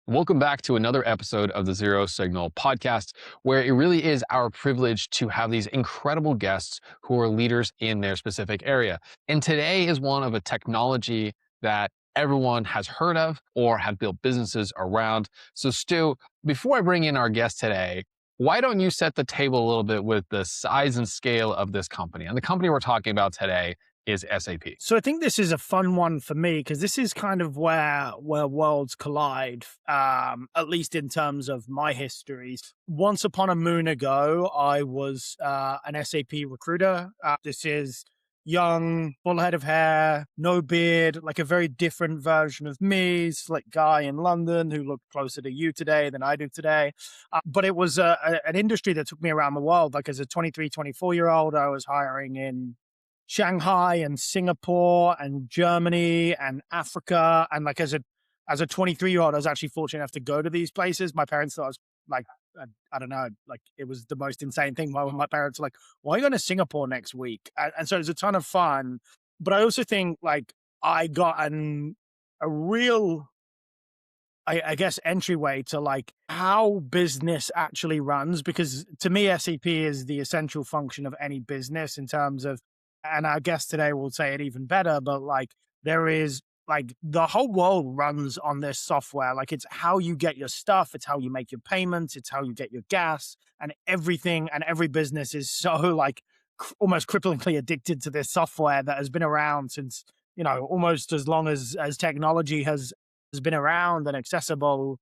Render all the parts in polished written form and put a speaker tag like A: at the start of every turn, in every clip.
A: Welcome back to another episode of the Zero Signal podcast, where it really is our privilege to have these incredible guests who are leaders in their specific area. And today is one of a technology that everyone has heard of or have built businesses around. So, Stu, before I bring in our guest today, why don't you set the table a little bit with the size and scale of this company? And the company we're talking about today is SAP.
B: So I think this is a fun one for me because this is kind of where worlds collide, at least in terms of my histories. Once upon a moon ago, I was an SAP recruiter. This is young, full head of hair, no beard, like a very different version of me, slick guy in London who looked closer to you today than I do today. But it was an industry that took me around the world. Like as a 23, 24-year-old, I was hiring in Shanghai and Singapore and Germany and Africa. And like as a 23-year-old, I was actually fortunate enough to go to these places. My parents thought I was like, I don't know, like it was the most insane thing. My parents were like, why are you going to Singapore next week? And so it was a ton of fun. But I also think like I got a real, I guess, entryway to like how business actually runs, because to me, SAP is the essential function of any business in terms of, and our guest today will say it even better, but like there is like the whole world runs on this software. Like it's how you get your stuff. It's how you make your payments. It's how you get your gas and everything. And every business is so like almost cripplingly addicted to this software that has been around since, almost as long as technology has been around and accessible.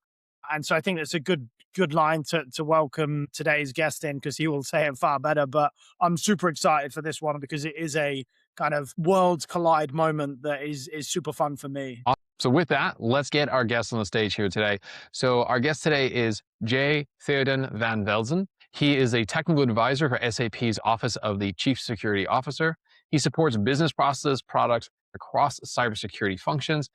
B: And so I think it's a good line to welcome today's guest in, because he will say it far better. But I'm super excited for this one because it is a kind of worlds collide moment that is super fun for me.
A: So with that, let's get our guest on the stage here today. So our guest today is Jay Thoden van Velzen. He is a technical advisor for SAP's Office of the Chief Security Officer. He supports business processes, products across cybersecurity functions.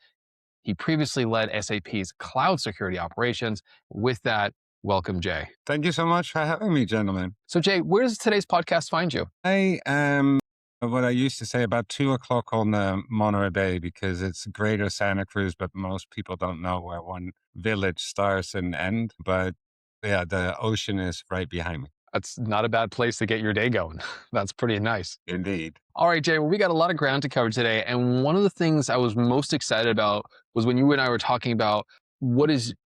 A: He previously led SAP's cloud security operations. With that, welcome, Jay.
C: Thank you so much for having me, gentlemen.
A: So, Jay, where does today's podcast find you?
C: I am what I used to say about 2:00 on the Monterey Bay, because it's Greater Santa Cruz, but most people don't know where one village starts and ends. But yeah, the ocean is right behind me.
A: That's not a bad place to get your day going. That's pretty nice.
C: Indeed.
A: All right, Jay, well, we got a lot of ground to cover today. And one of the things I was most excited about was when you and I were talking about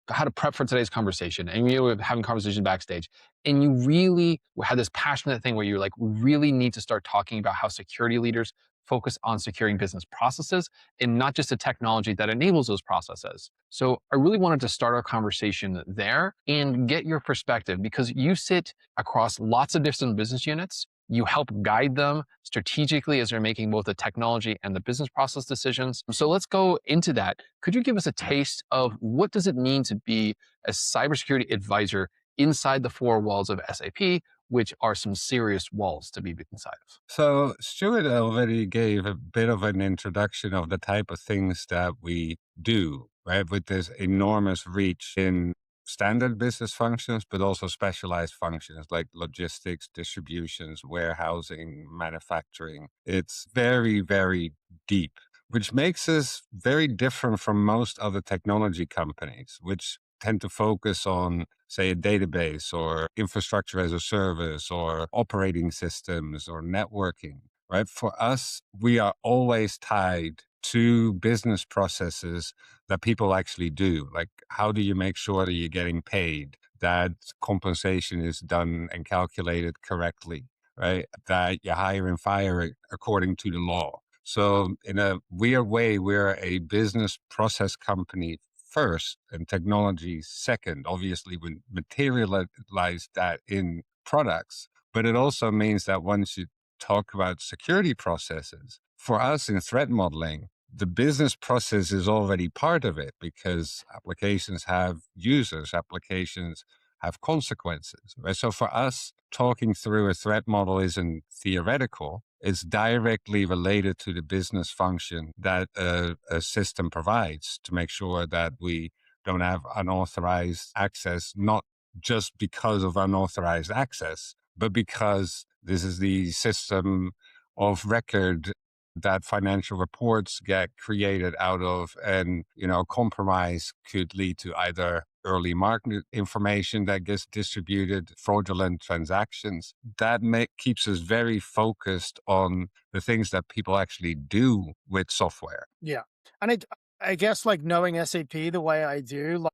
A: how to prep for today's conversation. And we were having conversation backstage. And you really had this passionate thing where you're like, we really need to start talking about how security leaders focus on securing business processes and not just the technology that enables those processes. So I really wanted to start our conversation there and get your perspective, because you sit across lots of different business units. You help guide them strategically as they're making both the technology and the business process decisions. So let's go into that. Could you give us a taste of what does it mean to be a cybersecurity advisor inside the four walls of SAP, which are some serious walls to be inside of?
C: So Stuart already gave a bit of an introduction of the type of things that we do, right? With this enormous reach in standard business functions, but also specialized functions like logistics, distributions, warehousing, manufacturing. It's very, very deep, which makes us very different from most other technology companies, which tend to focus on, say, a database or infrastructure as a service or operating systems or networking, right? For us, we are always tied to business processes that people actually do. Like, how do you make sure that you're getting paid, that compensation is done and calculated correctly, right? That you hire and fire according to the law. So in a weird way, we're a business process company first and technology second. Obviously, we materialize that in products, but it also means that once you talk about security processes, for us in threat modeling, the business process is already part of it, because applications have users, applications have consequences, right? So for us, talking through a threat model isn't theoretical. It's directly related to the business function that a system provides to make sure that we don't have unauthorized access, not just because of unauthorized access, but because this is the system of record that financial reports get created out of, and compromise could lead to either early market information that gets distributed, fraudulent transactions. That keeps us very focused on the things that people actually do with software.
B: Yeah. And I guess like knowing SAP the way I do,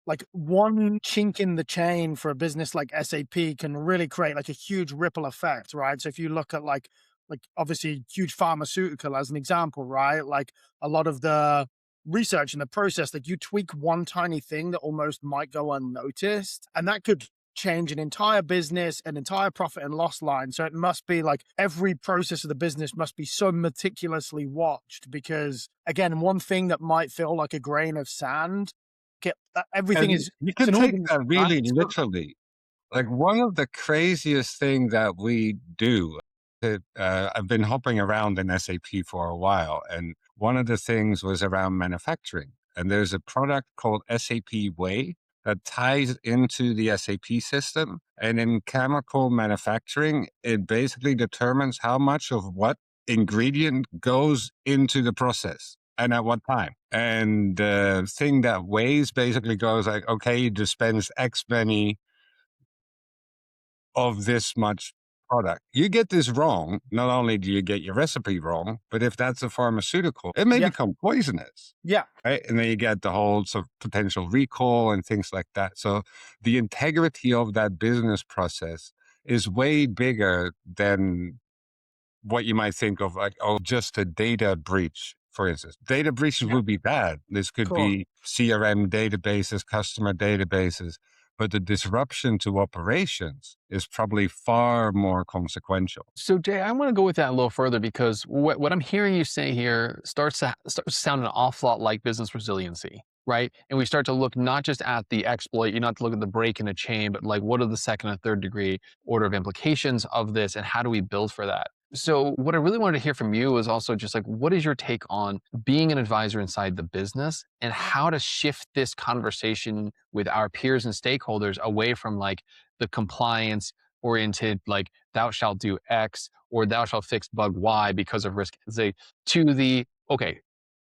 B: like one chink in the chain for a business like SAP can really create like a huge ripple effect, right? So if you look at like obviously huge pharmaceutical as an example, right? Like a lot of the research and the process, like you tweak one tiny thing that almost might go unnoticed, and that could change an entire business, an entire profit and loss line. So it must be like every process of the business must be so meticulously watched, because again, one thing that might feel like a grain of sand, everything
C: And
B: is,
C: you
B: it's
C: can
B: an
C: take
B: organism,
C: that
B: right?
C: really
B: So,
C: literally. Like one of the craziest thing that we do, I've been hopping around in SAP for a while, and one of the things was around manufacturing. And there's a product called SAP Way that ties into the SAP system. And in chemical manufacturing, it basically determines how much of what ingredient goes into the process and at what time. And the thing that weighs basically goes like, okay, you dispense X many of this much product. You get this wrong, not only do you get your recipe wrong, but if that's a pharmaceutical, it may
B: yeah,
C: become poisonous.
B: yeah,
C: Right. And then you get the whole sort of potential recall and things like that. So the integrity of that business process is way bigger than what you might think of, like, oh, just a data breach, for instance. Data breaches
B: yeah,
C: would be bad. This could
B: cool.
C: be CRM databases, customer databases, but the disruption to operations is probably far more consequential.
A: So Jay, I want to go with that a little further, because what I'm hearing you say here starts to sound an awful lot like business resiliency, right? And we start to look not just at the exploit, you not to look at the break in a chain, but like what are the second and third degree order of implications of this, and how do we build for that? So what I really wanted to hear from you is also just like, what is your take on being an advisor inside the business, and how to shift this conversation with our peers and stakeholders away from like the compliance oriented, like thou shalt do X or thou shalt fix bug Y because of risk, say, to the, okay,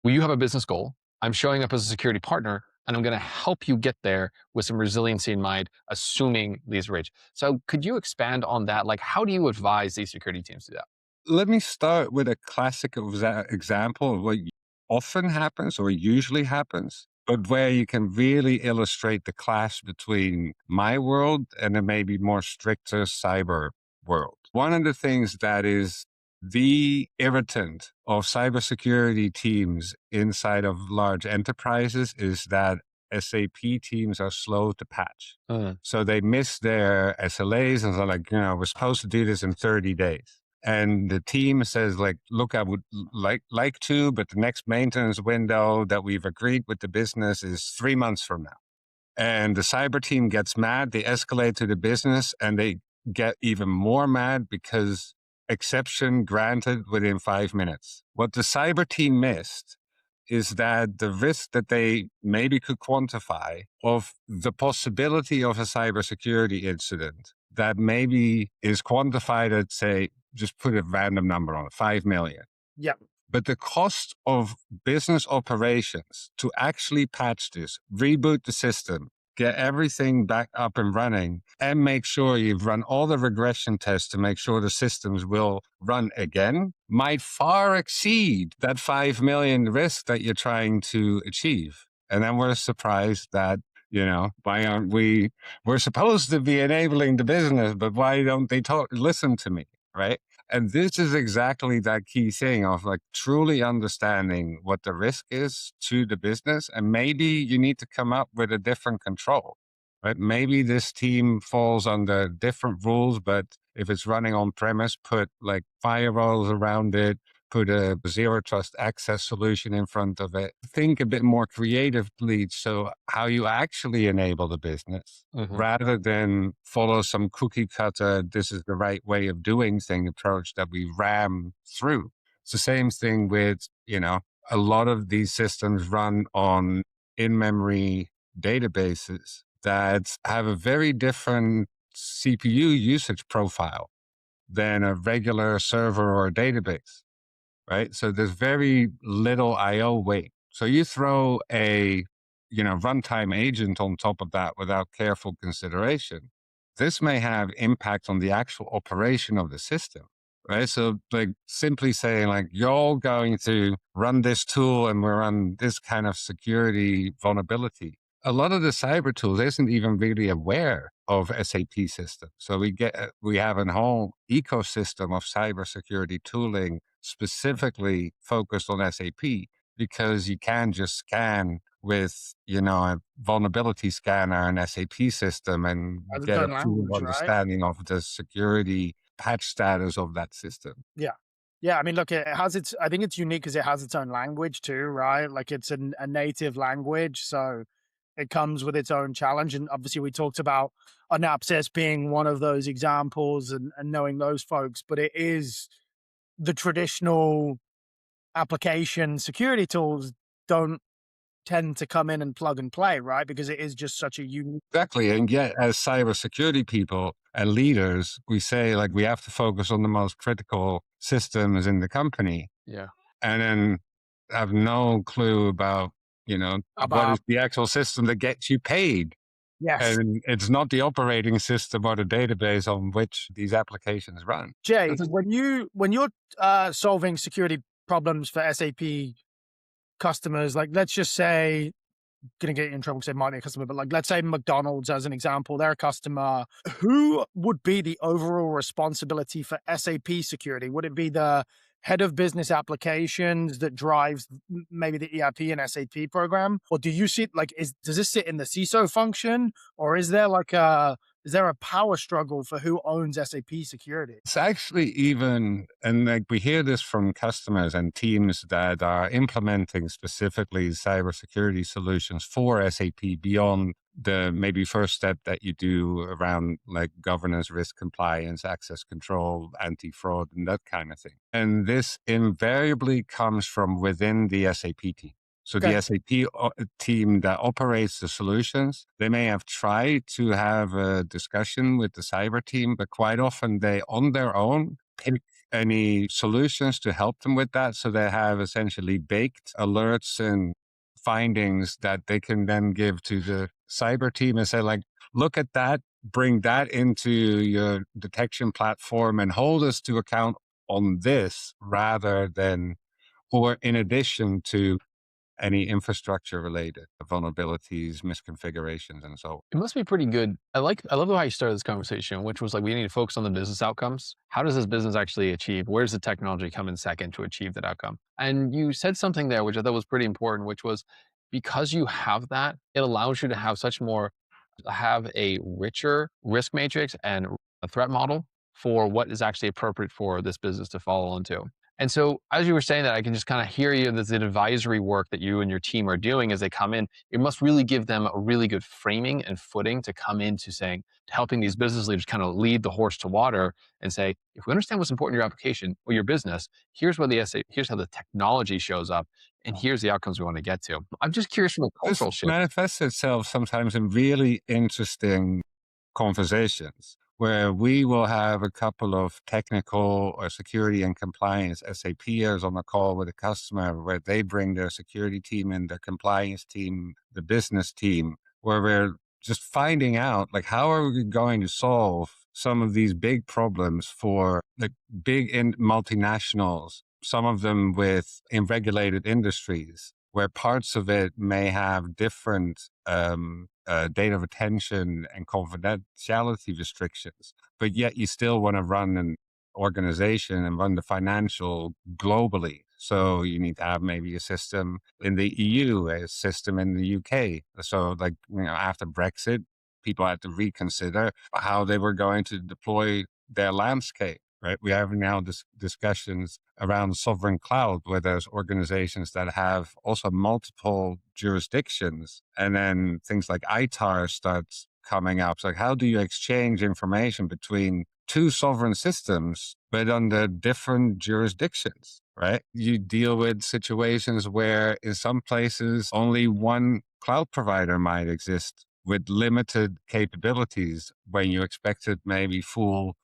A: well, you have a business goal. I'm showing up as a security partner, and I'm going to help you get there with some resiliency in mind, assuming these rates. So could you expand on that? Like, how do you advise these security teams to do that?
C: Let me start with a classic example of what often happens or usually happens, but where you can really illustrate the clash between my world and a maybe more stricter cyber world. One of the things that is the irritant of cybersecurity teams inside of large enterprises is that SAP teams are slow to patch. So they miss their SLAs and they're like, we're supposed to do this in 30 days. And the team says like, look, I would like to, but the next maintenance window that we've agreed with the business is 3 months from now. And the cyber team gets mad. They escalate to the business and they get even more mad because exception granted within 5 minutes. What the cyber team missed is that the risk that they maybe could quantify of the possibility of a cybersecurity incident that maybe is quantified at, say, just put a random number on it, 5 million.
B: Yeah.
C: But the cost of business operations to actually patch this, reboot the system, get everything back up and running, and make sure you've run all the regression tests to make sure the systems will run again, might far exceed that 5 million risk that you're trying to achieve. And then we're surprised that, why aren't we're supposed to be enabling the business, but why don't they listen to me, right? And this is exactly that key thing of like truly understanding what the risk is to the business. And maybe you need to come up with a different control, right? Maybe this team falls under different rules, but if it's running on premise, put like firewalls around it, put a zero trust access solution in front of it. Think a bit more creatively. So how you actually enable the business rather than follow some cookie cutter, this is the right way of doing thing approach that we ram through. It's the same thing with, a lot of these systems run on in-memory databases that have a very different CPU usage profile than a regular server or database, right? So there's very little IO weight. So you throw a runtime agent on top of that without careful consideration, this may have impact on the actual operation of the system. Right. So like simply saying like, you're all going to run this tool and we're on this kind of security vulnerability. A lot of the cyber tools isn't even really aware of SAP systems. So we have a whole ecosystem of cybersecurity tooling specifically focused on SAP, because you can just scan with, a vulnerability scanner and SAP system and
B: As its
C: get a
B: own
C: full
B: language, right?
C: understanding of the security patch status of that system.
B: Yeah. Yeah, I mean, look, it has its. I think it's unique because it has its own language too, right? Like it's a native language, so it comes with its own challenge. And obviously, we talked about Anapsys being one of those examples, and knowing those folks. But it is the traditional application security tools don't tend to come in and plug and play, right? Because it is just such a unique.
C: Exactly. And yet, as cybersecurity people and leaders, we say like we have to focus on the most critical systems in the company,
A: Yeah.
C: and then have no clue about, what is
B: About
C: the actual system that gets you paid.
B: yes,
C: And it's not the operating system or the database on which these applications run.
B: Jay,
A: That's a,
B: when you're solving security problems for SAP customers, like let's just say, gonna get you in trouble because they might be a customer, but like let's say McDonald's as an example, they're a customer. Who would be the overall responsibility for SAP security? Would it be the head of business applications that drives maybe the ERP and SAP program? Or do you see like does this sit in the CISO function? Or is there a power struggle for who owns SAP security?
C: It's actually even, and like we hear this from customers and teams that are implementing specifically cybersecurity solutions for SAP beyond the maybe first step that you do around like governance, risk compliance, access control, anti-fraud, and that kind of thing. And this invariably comes from within the SAP team. So
B: Okay.
C: the SAP team that operates the solutions, they may have tried to have a discussion with the cyber team, but quite often they on their own pick any solutions to help them with that. So they have essentially baked alerts and findings that they can then give to the cyber team and say like, look at that, bring that into your detection platform and hold us to account on this rather than, or in addition to any infrastructure related vulnerabilities, misconfigurations, and so on.
A: it must be pretty good. I love how you started this conversation, which was like, we need to focus on the business outcomes. How does this business actually achieve? Where does the technology come in second to achieve that outcome? And you said something there, which I thought was pretty important, which was because you have that, it allows you to have a richer risk matrix and a threat model for what is actually appropriate for this business to follow into. And so, as you were saying that, I can just kind of hear you. There's an advisory work that you and your team are doing as they come in. It must really give them a really good framing and footing to come into saying, helping these business leaders kind of lead the horse to water and say, if we understand what's important in your application or your business, here's here's how the technology shows up, and here's the outcomes we want to get to. I'm just curious from a
C: This
A: cultural shift.
C: manifests itself sometimes in really interesting conversations where we will have a couple of technical or security and compliance SAPers on a call with a customer where they bring their security team and their compliance team, the business team, where we're just finding out like how are we going to solve some of these big problems for the big multinationals, some of them in regulated industries where parts of it may have different data retention and confidentiality restrictions, but yet you still want to run an organization and run the financial globally. So you need to have maybe a system in the EU, a system in the UK. So like, after Brexit, people had to reconsider how they were going to deploy their landscape. Right. We have now discussions around sovereign cloud where there's organizations that have also multiple jurisdictions. And then things like ITAR starts coming up. So like, how do you exchange information between two sovereign systems, but under different jurisdictions? Right. You deal with situations where in some places only one cloud provider might exist with limited capabilities when you expected maybe full,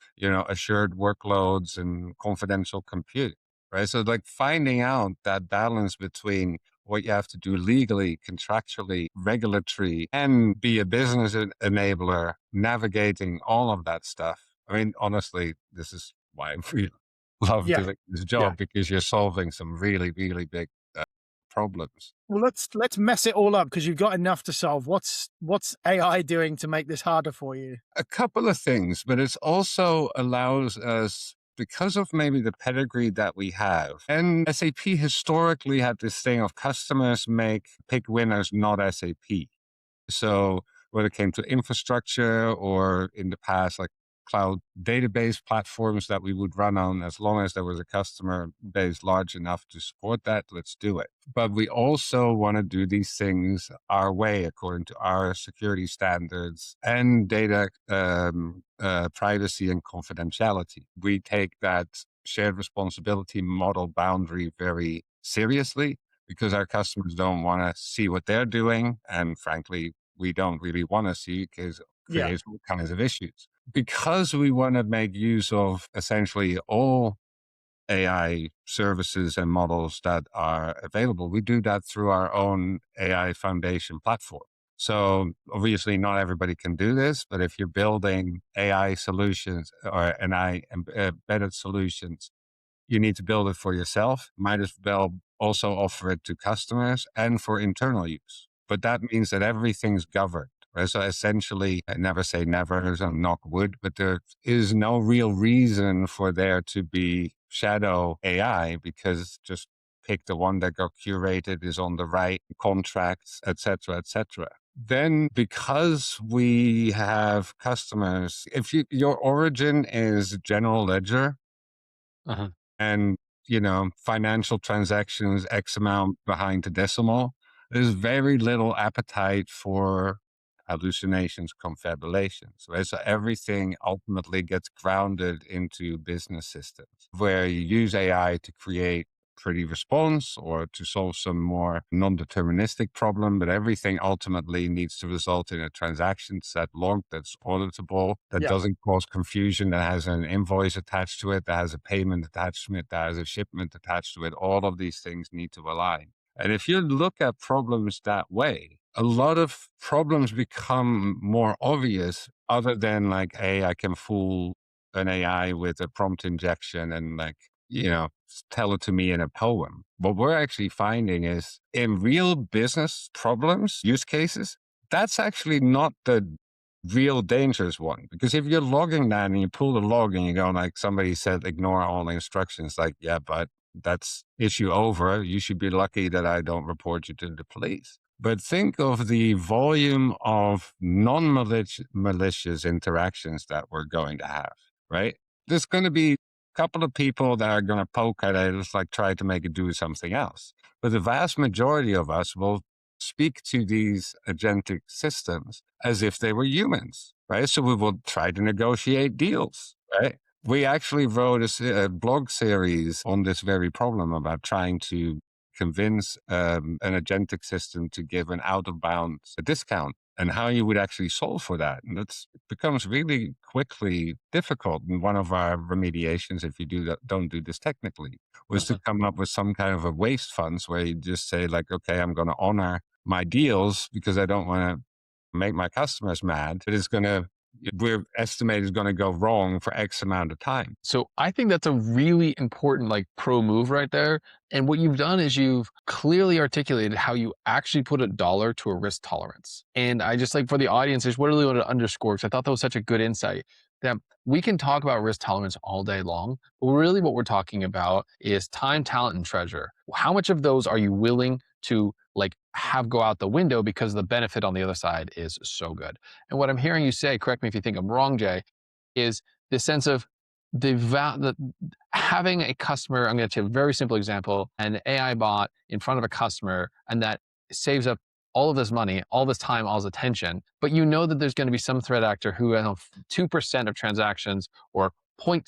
C: assured workloads and confidential compute, right? So like finding out that balance between what you have to do legally, contractually, regulatory, and be a business enabler, navigating all of that stuff. I mean, honestly, this is why I really love
B: Yeah.
C: doing this job, because you're solving some really, really big problems.
B: Well, let's mess it all up because you've got enough to solve. What's AI doing to make this harder for you?
C: A couple of things, but it also allows us, because of maybe the pedigree that we have, and SAP historically had this thing of customers pick winners, not SAP. So whether it came to infrastructure or in the past, like cloud database platforms that we would run on, as long as there was a customer base large enough to support that, let's do it. But we also want to do these things our way, according to our security standards and data privacy and confidentiality. We take that shared responsibility model boundary very seriously, because our customers don't want to see what they're doing. And frankly, we don't really want to see, because it creates all kinds of issues. Because we want to make use of essentially all AI services and models that are available, we do that through our own AI foundation platform. So obviously not everybody can do this, but if you're building AI solutions or AI embedded solutions, you need to build it for yourself. Might as well also offer it to customers and for internal use. But that means that everything's governed. Right? So essentially, I never say never, so knock wood, but there is no real reason for there to be shadow AI, because just pick the one that got curated, is on the right contracts, et cetera, et cetera. Then, because we have customers, if your origin is general ledger, and financial transactions X amount behind the decimal, there's very little appetite for hallucinations, confabulations, right? So everything ultimately gets grounded into business systems where you use AI to create pretty response or to solve some more non-deterministic problem, but everything ultimately needs to result in a transaction set log that's auditable, that doesn't cause confusion, that has an invoice attached to it, that has a payment attached to it, that has a shipment attached to it. All of these things need to align. And if you look at problems that way, a lot of problems become more obvious, other than like, hey, I can fool an AI with a prompt injection and tell it to me in a poem. What we're actually finding is, in real business problems, use cases, that's actually not the real dangerous one. Because if you're logging that and you pull the log and you go, like somebody said, ignore all the instructions, like, yeah, but that's issue over. You should be lucky that I don't report you to the police. But think of the volume of non-malicious interactions that we're going to have, right? There's going to be a couple of people that are going to poke at it, just like try to make it do something else. But the vast majority of us will speak to these agentic systems as if they were humans, right? So we will try to negotiate deals, right? We actually wrote a blog series on this very problem about trying to convince an agentic system to give an out of bounds discount, and how you would actually solve for that. And it becomes really quickly difficult. And one of our remediations, if you don't do this technically, was to come up with some kind of a waste funds where you just say like, okay, I'm going to honor my deals because I don't want to make my customers mad, but we're estimated is going to go wrong for X amount of time.
A: So I think that's a really important pro move right there. And what you've done is you've clearly articulated how you actually put a dollar to a risk tolerance. And I just for the audience, I just really want to underscore, because I thought that was such a good insight, that we can talk about risk tolerance all day long, but really what we're talking about is time, talent, and treasure. How much of those are you willing to have go out the window because the benefit on the other side is so good? And what I'm hearing you say, correct me if you think I'm wrong, Jay, is the sense of having a customer. I'm going to take a very simple example: an AI bot in front of a customer, and that saves up all of this money, all this time, all this attention. But you know that there's going to be some threat actor who, 2% of transactions, or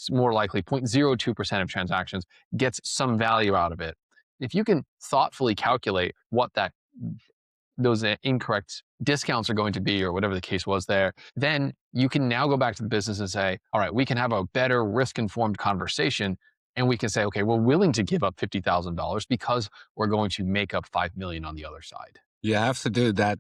A: more likely 0.02% of transactions, gets some value out of it. If you can thoughtfully calculate what those incorrect discounts are going to be, or whatever the case was there, then you can now go back to the business and say, all right, we can have a better risk-informed conversation And we can say, okay, we're willing to give up $50,000 because we're going to make up 5 million on the other side.
C: You have to do that.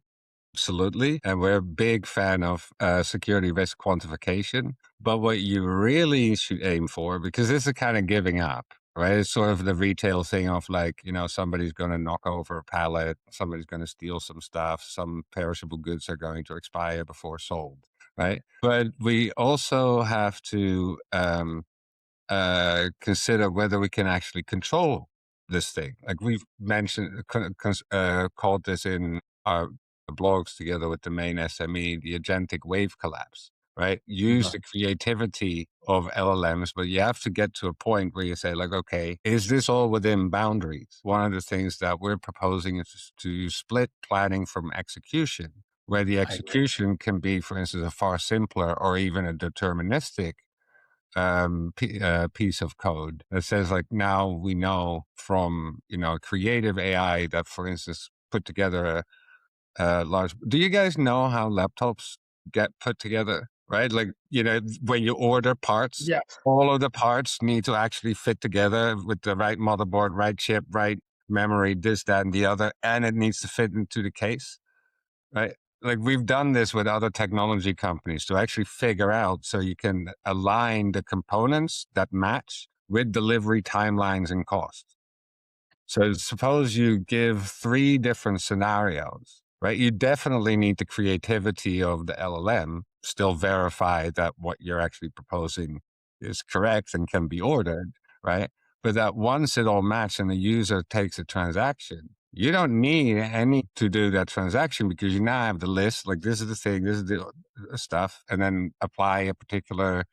C: Absolutely. And we're a big fan of security risk quantification. But what you really should aim for, because this is kind of giving up, right? It's sort of the retail thing of like, somebody's going to knock over a pallet, somebody's going to steal some stuff, some perishable goods are going to expire before sold, right? But we also have to consider whether we can actually control this thing. Like we've mentioned, called this in our blogs together with the main SME, the agentic wave collapse, right? Use the creativity of LLMs, but you have to get to a point where you say like, okay, is this all within boundaries? One of the things that we're proposing is to split planning from execution, where the execution can be, for instance, a far simpler or even a deterministic piece of code that says like, now we know from creative AI that, for instance, put together a large. Do you guys know how laptops get put together? Right, like when you order parts,
B: Yeah.
C: all of the parts need to actually fit together with the right motherboard, right chip, right memory, this, that, and the other, and it needs to fit into the case. Right. Like we've done this with other technology companies to actually figure out so you can align the components that match with delivery timelines and cost. So suppose you give 3 different scenarios, right? You definitely need the creativity of the LLM, still verify that what you're actually proposing is correct and can be ordered, right? But that once it all matches and the user takes a transaction, you don't need any to do that transaction because you now have the list, like this is the thing, this is the stuff, and then apply a particular,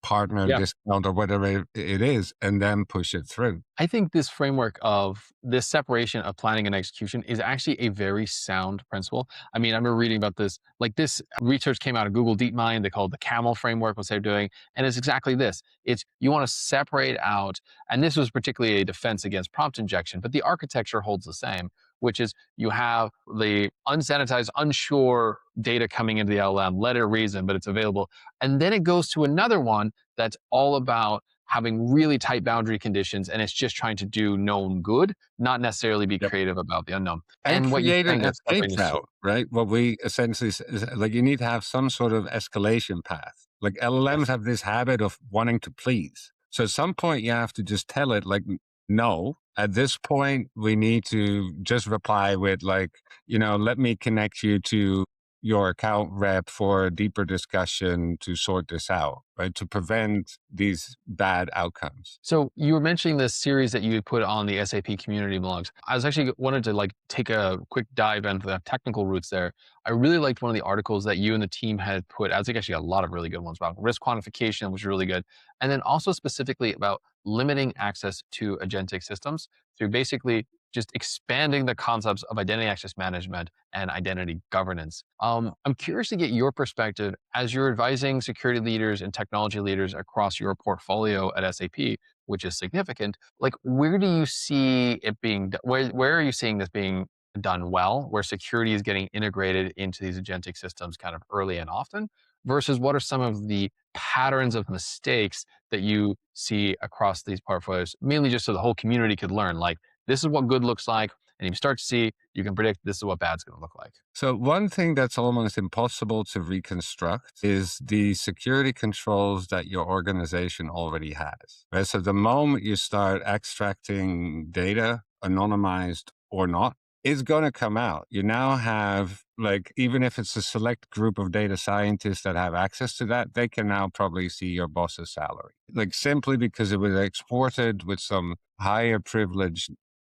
C: partner
A: Yeah.
C: discount or whatever it is, and then push it through.
A: I think this framework of this separation of planning and execution is actually a very sound principle. I mean, I remember reading about this, like this research came out of Google DeepMind. They called the camel framework, what they're doing. And it's exactly this. It's you want to separate out, and this was particularly a defense against prompt injection, but the architecture holds the same, which is you have the unsanitized, unsure data coming into the LLM, let it reason, but it's available. And then it goes to another one that's all about having really tight boundary conditions, and it's just trying to do known good, not necessarily be
C: Yep.
A: creative about the unknown.
C: And
A: And what you're
C: create an
A: saying that's
C: escape
A: separating is
C: route, right? What we essentially is like, you need to have some sort of escalation path. Like LLMs
A: yes.
C: have this habit of wanting to please. So at some point you have to just tell it like, no, at this point we need to just reply with like, let me connect you to your account rep for a deeper discussion to sort this out, right? To prevent these bad outcomes.
A: So you were mentioning this series that you put on the SAP community blogs. I was actually wanted to like take a quick dive into the technical roots there. I really liked one of the articles that you and the team had put. I think actually a lot of really good ones about risk quantification, which was really good. And then also specifically about limiting access to agentic systems through basically just expanding the concepts of identity access management and identity governance. I'm curious to get your perspective as you're advising security leaders and technology leaders across your portfolio at SAP, which is significant. Like, where do you see it being? Where are you seeing this being done well? Where security is getting integrated into these agentic systems kind of early and often, versus what are some of the patterns of mistakes that you see across these portfolios? Mainly just so the whole community could learn. Like, this is what good looks like, and if you start to see, you can predict this is what bad's going to look like.
C: So one thing that's almost impossible to reconstruct is the security controls that your organization already has. Right? So the moment you start extracting data, anonymized or not, it's going to come out. You now have, like, even if it's a select group of data scientists that have access to that, they can now probably see your boss's salary. Like, simply because it was exported with some higher privilege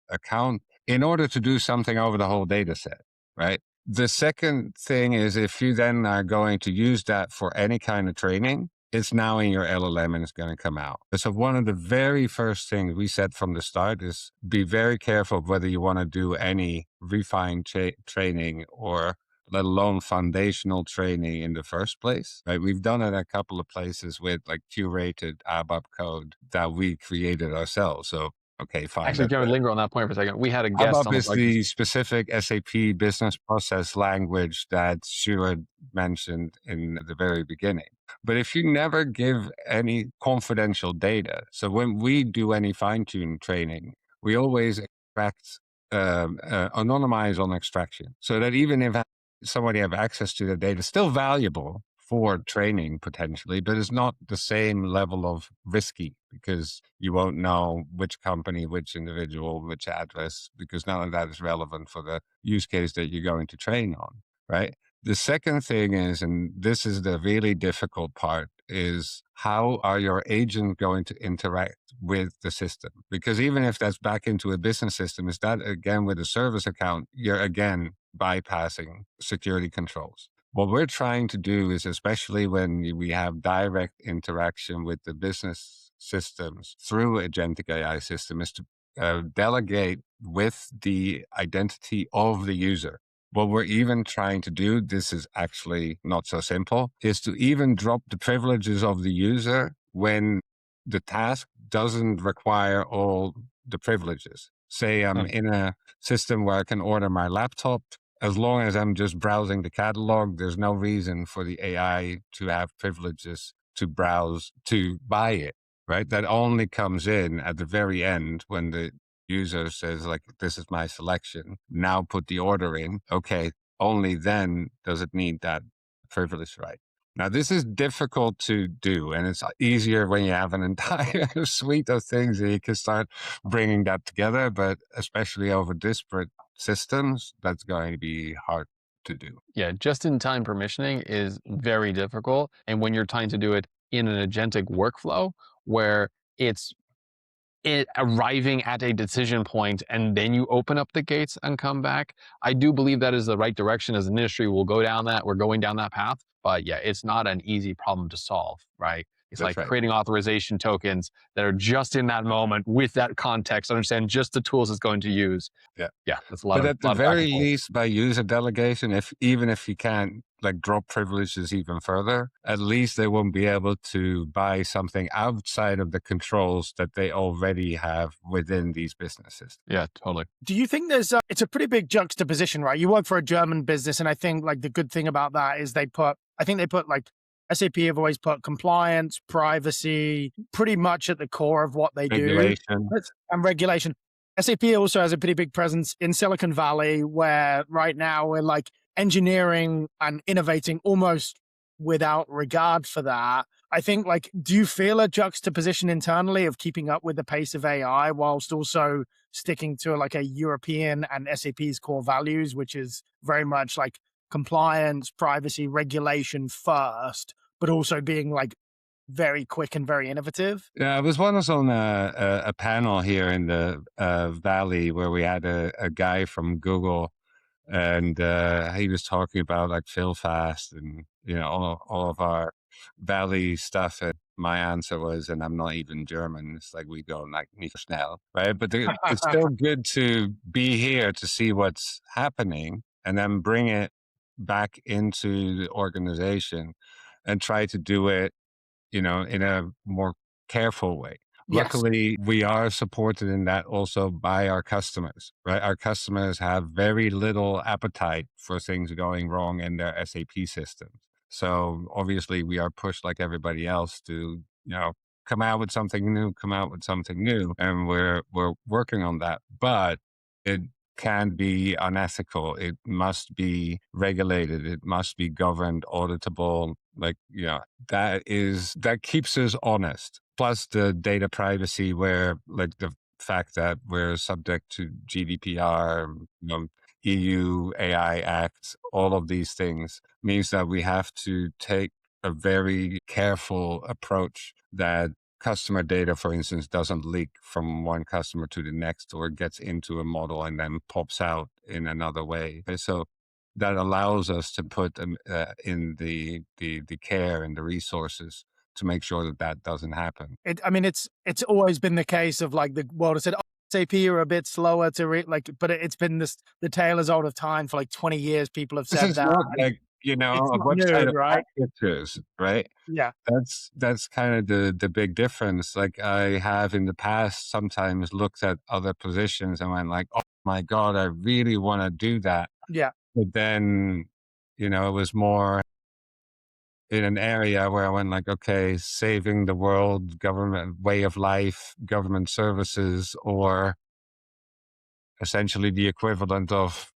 C: account in order to do something over the whole data set, right? The second thing is if you then are going to use that for any kind of training, it's now in your LLM and it's going to come out. So one of the very first things we said from the start is be very careful of whether you want to do any refined training or let alone foundational training in the first place, right? We've done it a couple of places with like curated ABAP code that we created ourselves. So Okay, fine.
A: Actually, can we linger on that point for a second? We had a guest
C: ABAP
A: on the
C: is
A: podcast.
C: the specific SAP business process language that Stuart mentioned in the very beginning. But if you never give any confidential data, so when we do any fine-tune training, we always extract, anonymize on extraction, so that even if somebody have access to the data, still valuable for training potentially, but it's not the same level of risky because you won't know which company, which individual, which address, because none of that is relevant for the use case that you're going to train on, right? The second thing is, and this is the really difficult part, is how are your agent going to interact with the system? Because even if that's back into a business system, is that again with a service account, you're again bypassing security controls. What we're trying to do is, especially when we have direct interaction with the business systems through agentic AI system, is to delegate with the identity of the user. What we're even trying to do, this is actually not so simple, is to even drop the privileges of the user when the task doesn't require all the privileges. Say I'm in a system where I can order my laptop. As long as I'm just browsing the catalog, there's no reason for the AI to have privileges to browse, to buy it, right? That only comes in at the very end when the user says, like, this is my selection. Now put the order in. Okay, only then does it need that privilege right. Now, this is difficult to do, and it's easier when you have an entire suite of things and you can start bringing that together, but especially over disparate systems, that's going to be hard to do.
A: Yeah, just-in-time permissioning is very difficult. And when you're trying to do it in an agentic workflow where it's arriving at a decision point and then you open up the gates and come back, I do believe that is the right direction. As an industry, we'll go down that. We're going down that path. But yeah, it's not an easy problem to solve, right? It's
C: That's
A: like
C: right.
A: creating authorization tokens that are just in that moment with that context, understand just the tools it's going to use.
C: Yeah.
A: Yeah, that's a lot
C: But
A: of
C: at the
A: back and
C: very
A: forth.
C: least, by user delegation, even if you can't like drop privileges even further, at least they won't be able to buy something outside of the controls that they already have within these businesses.
A: Yeah, totally.
B: Do you think it's a pretty big juxtaposition, right? You work for a German business, and I think like the good thing about that is they put like SAP have always put compliance, privacy, pretty much at the core of what they do.
C: Regulation.
B: And regulation. SAP also has a pretty big presence in Silicon Valley, where right now we're like engineering and innovating almost without regard for that. I think, like, do you feel a juxtaposition internally of keeping up with the pace of AI whilst also sticking to like a European and SAP's core values, which is very much like compliance, privacy, regulation first, but also being like very quick and very innovative?
C: Yeah, I was once on a panel here in the Valley where we had a guy from Google, and he was talking about like Phil Fast and all of our Valley stuff. And my answer was, and I'm not even German. It's like we go like nicht schnell, right? But it's still good to be here to see what's happening and then bring it back into the organization and try to do it in a more careful way.
B: Yes.
C: Luckily, we are supported in that also by our customers, right? Our customers have very little appetite for things going wrong in their SAP systems. So obviously we are pushed like everybody else to, come out with something new, and we're working on that. But it can be unethical. It must be regulated. It must be governed, auditable. That keeps us honest. Plus the data privacy, where like the fact that we're subject to GDPR, EU AI Act, all of these things means that we have to take a very careful approach that customer data, for instance, doesn't leak from one customer to the next or gets into a model and then pops out in another way. So that allows us to put in the care and the resources to make sure that that doesn't happen.
B: It's always been the case of like the world has said, SAP are a bit slower to but it's been the tale as old of time for like 20 years. People have
C: This
B: said
C: is
B: that.
C: not like
B: It's
C: a
B: not new,
C: website of
B: right?
C: packages, right?
B: Yeah.
C: That's kind of the big difference. Like I have in the past sometimes looked at other positions and went like, oh my God, I really want to do that.
B: Yeah.
C: But then, it was more in an area where I went like, okay, saving the world, government way of life, government services, or essentially the equivalent of,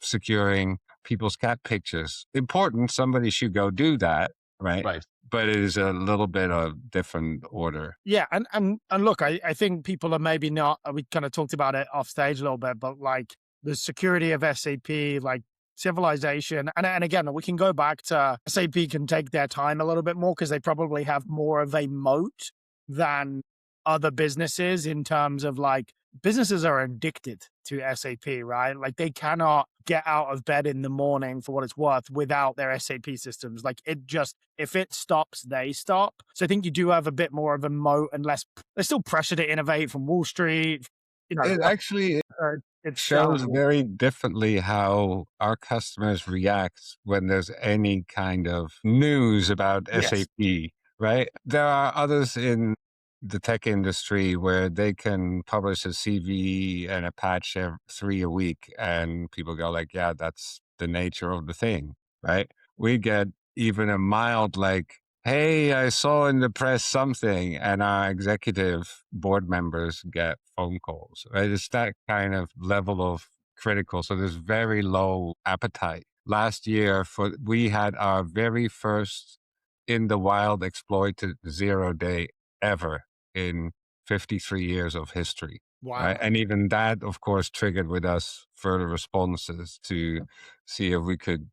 C: securing people's cat pictures. Important, somebody should go do that, right?
A: Right.
C: But it is a little bit of different order.
B: Yeah, and look, I think people are maybe not. We kind of talked about it off stage a little bit, but like the security of SAP, like civilization, and again, we can go back to SAP can take their time a little bit more because they probably have more of a moat than other businesses in terms of like businesses are addicted to SAP, right? Like they cannot get out of bed in the morning for what it's worth without their SAP systems. Like it just, if it stops, they stop. So I think you do have a bit more of a moat and less, there's still pressure to innovate from Wall Street.
C: It actually
B: It's
C: shows
B: challenging.
C: very differently how our customers react when there's any kind of news about
B: Yes.
C: SAP, right? There are others in the tech industry where they can publish a CV and a patch 3 a week, and people go like, yeah, that's the nature of the thing, right? We get even a mild like, hey, I saw in the press something, and our executive board members get phone calls, right? It's that kind of level of critical. So there's very low appetite. Last year, we had our very first in the wild exploited 0 day ever in 53 years of history. Right.
B: Wow.
C: And even that, of course, triggered with us further responses to see if we could,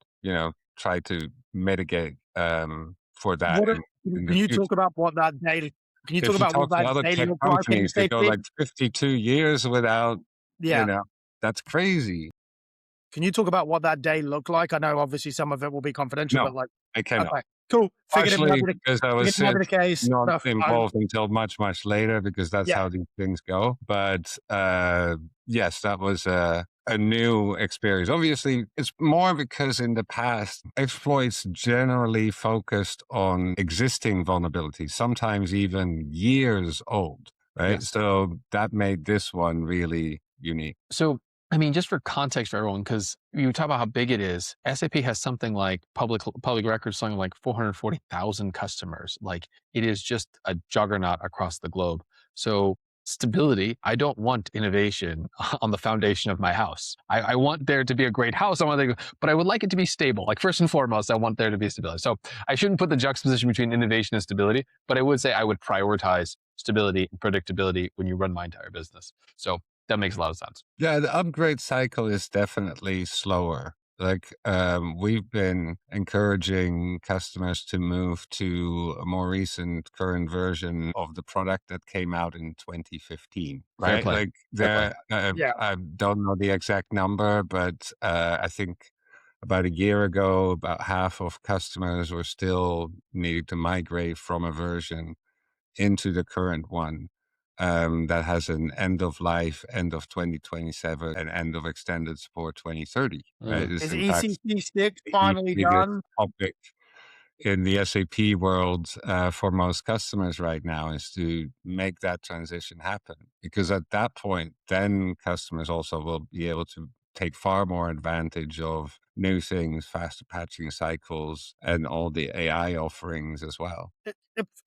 C: try to mitigate for that
B: What
C: in
B: can
C: the
B: you
C: future.
B: talk about what that daily? Can you talk
C: If you
B: about what
C: talk to
B: that
C: other
B: daily
C: tech
B: looked like in
C: companies, they go
B: SAP?
C: like 52 years without,
B: Yeah.
C: that's crazy.
B: Can you talk about what that day looked like? I know obviously some of it will be confidential,
C: No,
B: but like,
C: I cannot.
B: okay, cool.
C: Partially because I was
B: Figured it might be the case.
C: not
B: Stuff fine.
C: involved until much, much later because that's
B: Yeah.
C: how these things go. But yes, that was a new experience. Obviously, it's more because in the past, exploits generally focused on existing vulnerabilities, sometimes even years old, right?
A: Yes.
C: So that made this one really unique.
A: So, I mean, just for context for everyone, because you talk about how big it is, SAP has something like public records, something like 440,000 customers. Like it is just a juggernaut across the globe. So stability, I don't want innovation on the foundation of my house. I want there to be a great house. But I would like it to be stable. Like first and foremost, I want there to be stability. So I shouldn't put the juxtaposition between innovation and stability, but I would say I would prioritize stability and predictability when you run my entire business. So that makes a lot of sense.
C: Yeah, the upgrade cycle is definitely slower. Like we've been encouraging customers to move to a more recent current version of the product that came out in 2015,
A: Fair
C: right?
A: play.
C: Like
A: Fair play.
C: there,
B: Yeah.
C: I don't know the exact number, but I think about a year ago, about half of customers were still needing to migrate from a version into the current one that has an end of life, end of 2027, and end of extended support 2030. Right?
A: Mm.
C: It's
B: Is
C: in fact
B: ECC6
C: the
B: finally
C: biggest
B: done?
C: topic in the SAP world for most customers right now is to make that transition happen. Because at that point, then customers also will be able to take far more advantage of new things, faster patching cycles, and all the AI offerings as well.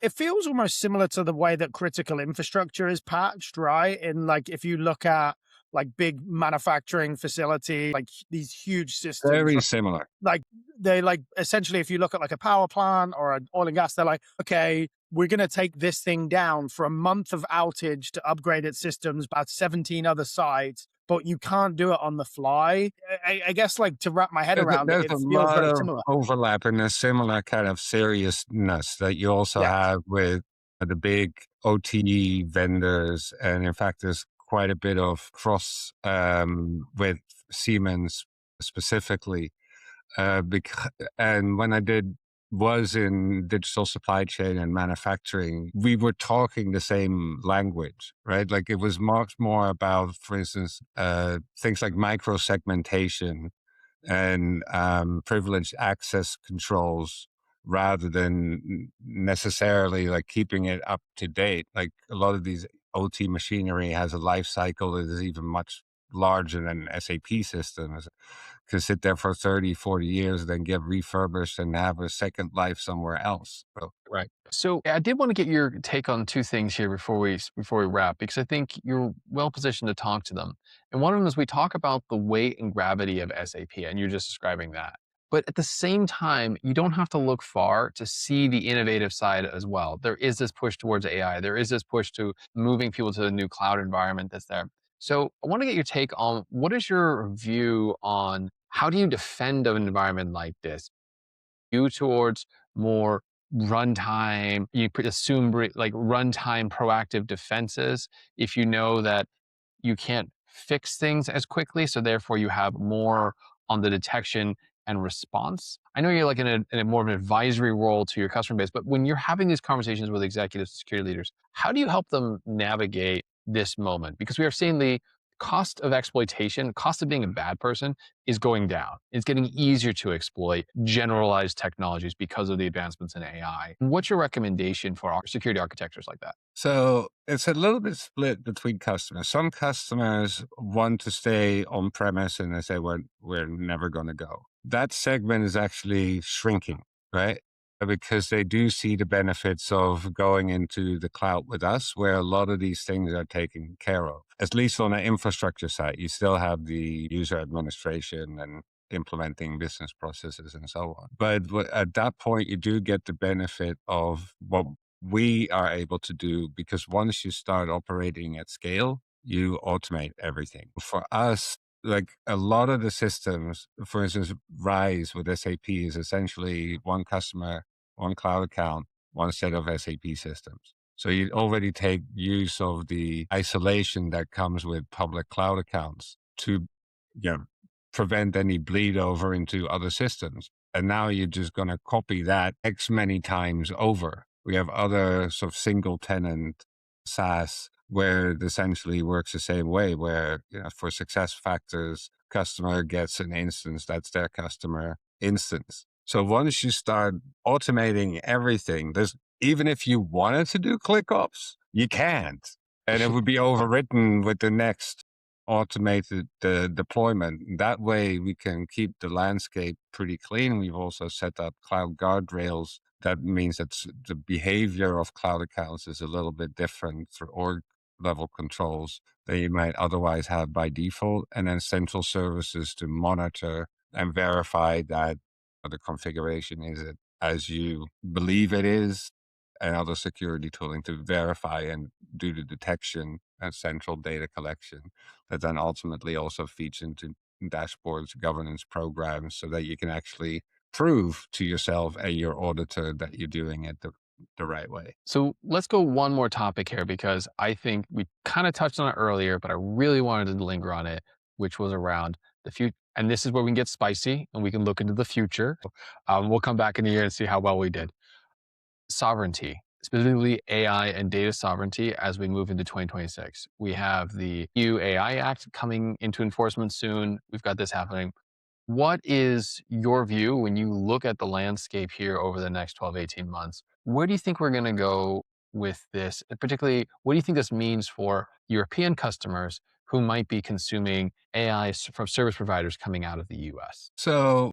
B: It feels almost similar to the way that critical infrastructure is patched, right? In like, if you look at like big manufacturing facility, like these huge systems,
C: Very similar.
B: like they like essentially if you look at like a power plant or an oil and gas, they're like, okay, we're going to take this thing down for a month of outage to upgrade its systems, about 17 other sites, but you can't do it on the fly. I guess like to wrap my head around it,
C: There's
B: it
C: a
B: feels
C: lot
B: very
C: of
B: similar.
C: overlap and a similar kind of seriousness that you also
B: Yeah.
C: have with the big OT vendors. And in fact, there's quite a bit of cross with Siemens specifically. And when I was in digital supply chain and manufacturing, we were talking the same language, right? Like it was much more about, for instance, things like micro segmentation and privileged access controls rather than necessarily like keeping it up to date. Like a lot of these OT machinery has a life cycle that is even much larger than SAP systems. Could sit there for 30, 40 years, then get refurbished and have a second life somewhere else. So,
A: Right. So I did want to get your take on two things here before we wrap, because I think you're well positioned to talk to them. And one of them is we talk about the weight and gravity of SAP, and you're just describing that. But at the same time, you don't have to look far to see the innovative side as well. There is this push towards AI. There is this push to moving people to the new cloud environment that's there. So I want to get your take on what is your view on how do you defend an environment like this? You towards more runtime, you assume like runtime proactive defenses if you know that you can't fix things as quickly. So therefore you have more on the detection and response. I know you're like in a more of an advisory role to your customer base, but when you're having these conversations with executives, security leaders, how do you help them navigate this moment? Because we are seeing the cost of exploitation, cost of being a bad person is going down. It's getting easier to exploit generalized technologies because of the advancements in AI. What's your recommendation for our security architectures like that?
C: so it's a little bit split between customers. Some customers want to stay on premise and they say, we're never going to go. That segment is actually shrinking, right? Because they do see the benefits of going into the cloud with us, where a lot of these things are taken care of. At least on the infrastructure side, you still have the user administration and implementing business processes and so on. But at that point, you do get the benefit of what we are able to do, because once you start operating at scale, you automate everything. For us, like a lot of the systems, for instance, Rise with SAP is essentially one customer, one cloud account, one set of SAP systems. So you already take use of the isolation that comes with public cloud accounts to, you know, prevent any bleed over into other systems. And now you're just going to copy that X many times over. We have other sort of single tenant SaaS where it essentially works the same way, where, you know, for success factors, customer gets an instance, that's their customer instance. So once you start automating everything, there's, even if you wanted to do ClickOps, you can't. And it would be overwritten with the next automated deployment. That way we can keep the landscape pretty clean. We've also set up cloud guardrails. That means that the behavior of cloud accounts is a little bit different for org level controls that you might otherwise have by default. And then central services to monitor and verify that the configuration is it as you believe it is, and other security tooling to verify and do the detection and central data collection that then ultimately also feeds into dashboards, governance programs, so that you can actually prove to yourself and your auditor that you're doing it the right way.
A: So let's go one more topic here, because I think we kind of touched on it earlier, but I really wanted to linger on it, which was around the future. And this is where we can get spicy and we can look into the future. We'll come back in a year and see how well we did. Sovereignty, specifically AI and data sovereignty as we move into 2026. We have the EU AI Act coming into enforcement soon. We've got this happening. What is your view when you look at the landscape here over the next 12, 18 months? Where do you think we're going to go with this? And particularly, what do you think this means for European customers who might be consuming AI from service providers coming out of the US?
C: So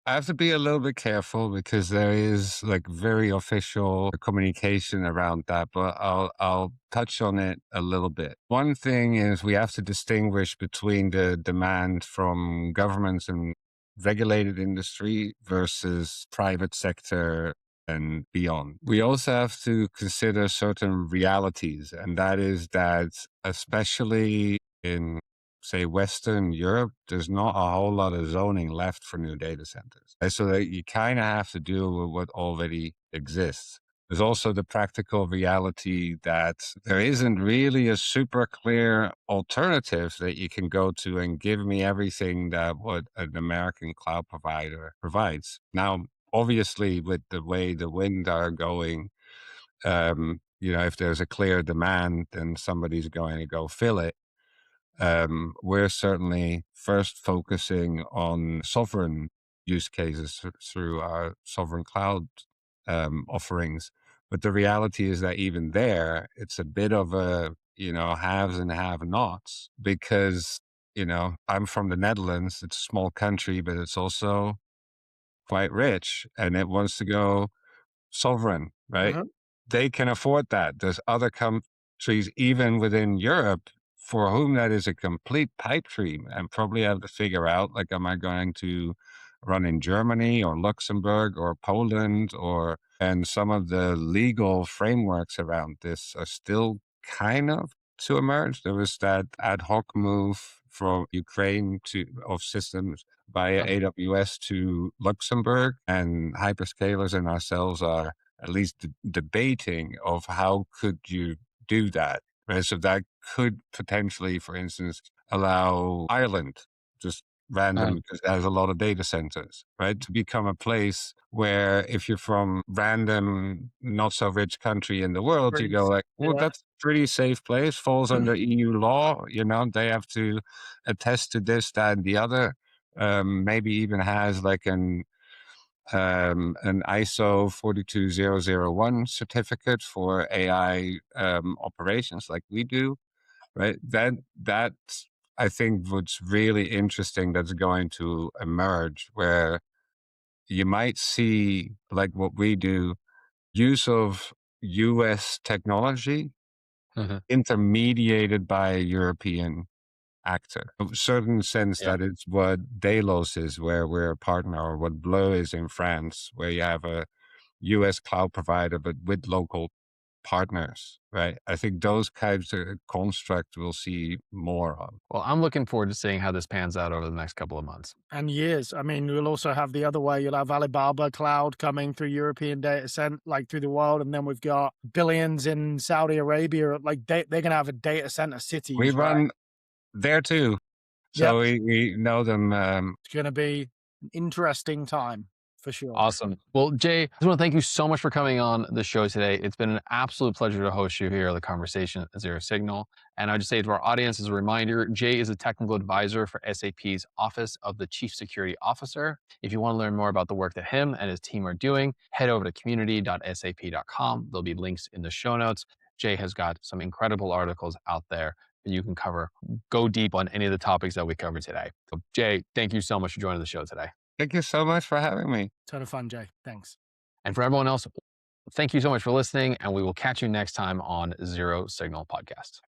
C: I have to be a little bit careful because there is like very official communication around that, but I'll touch on it a little bit. One thing is we have to distinguish between the demand from governments and regulated industry versus private sector and beyond. We also have to consider certain realities, and that is that especially in, say, Western Europe, there's not a whole lot of zoning left for new data centers. And so that you kind of have to deal with what already exists. There's also the practical reality that there isn't really a super clear alternative that you can go to and give me everything that what an American cloud provider provides. Now, obviously, with the way the wind are going, you know, if there's a clear demand, then somebody's going to go fill it. We're certainly first focusing on sovereign use cases through our sovereign cloud offerings. But the reality is that even there, it's a bit of a, haves and have-nots, because, I'm from the Netherlands. It's a small country, but it's also quite rich, and it wants to go sovereign, right?
B: Uh-huh.
C: They can afford that. There's other countries, even within Europe, for whom that is a complete pipe dream, and probably have to figure out, like, am I going to run in Germany or Luxembourg or Poland, and some of the legal frameworks around this are still kind of to emerge. There was that ad hoc move from Ukraine of systems via AWS to Luxembourg, and hyperscalers and ourselves are at least debating of how could you do that. Right? So that could potentially, for instance, allow Ireland, just random, because it has a lot of data centers, right, to become a place where, if you're from random, not so rich country in the world, you go like, well,
B: Yeah.
C: that's a pretty safe place, falls under EU law. They have to attest to this, that, and the other. Maybe even has like an ISO 42001 certificate for AI operations, like we do, right? That I think what's really interesting that's going to emerge, where you might see, like what we do, use of US technology intermediated by a European actor. A certain sense
A: Yeah.
C: that it's what Delos is, where we're a partner, or what Bleu is in France, where you have a US cloud provider, but with local partners, right? I think those kinds of constructs we'll see more of.
A: Well, I'm looking forward to seeing how this pans out over the next couple of months.
B: And years. I mean, you'll also have the other way. You'll have Alibaba cloud coming through European data center, like through the world. And then we've got billions in Saudi Arabia. Like they're going to have a data center cities.
C: We
B: Right?
C: run there too.
B: Yep.
C: So we know them.
B: It's going to be an interesting time for sure.
A: Awesome. Well, Jay, I just want to thank you so much for coming on the show today. It's been an absolute pleasure to host you here at the Conversation at Zero Signal. And I just say to our audience as a reminder, Jay is a technical advisor for SAP's Office of the Chief Security Officer. If you want to learn more about the work that him and his team are doing, head over to community.sap.com. There'll be links in the show notes. Jay has got some incredible articles out there that you can go deep on any of the topics that we covered today. So Jay, thank you so much for joining the show today.
C: Thank you so much for having me.
B: Ton of fun, Jay. Thanks.
A: And for everyone else, thank you so much for listening, and we will catch you next time on Zero Signal Podcast.